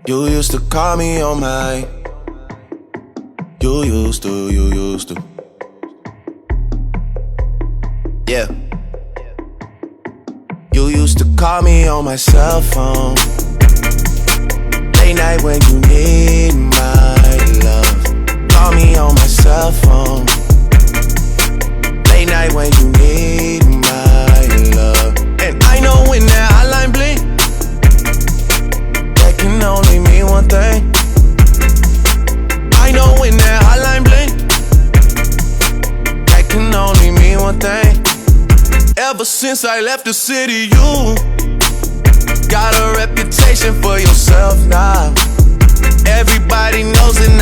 You used to call me on my. You used to. Yeah. You used to call me on my cell phone. Late night when you need my love. Call me on my cell phone. Late night when you need my love. And I know when that hotline blink, that can only mean one thing. I know when that hotline blink, that can only mean one thing. Ever since I left the city, you got a reputation for yourself now. Everybody knows it now.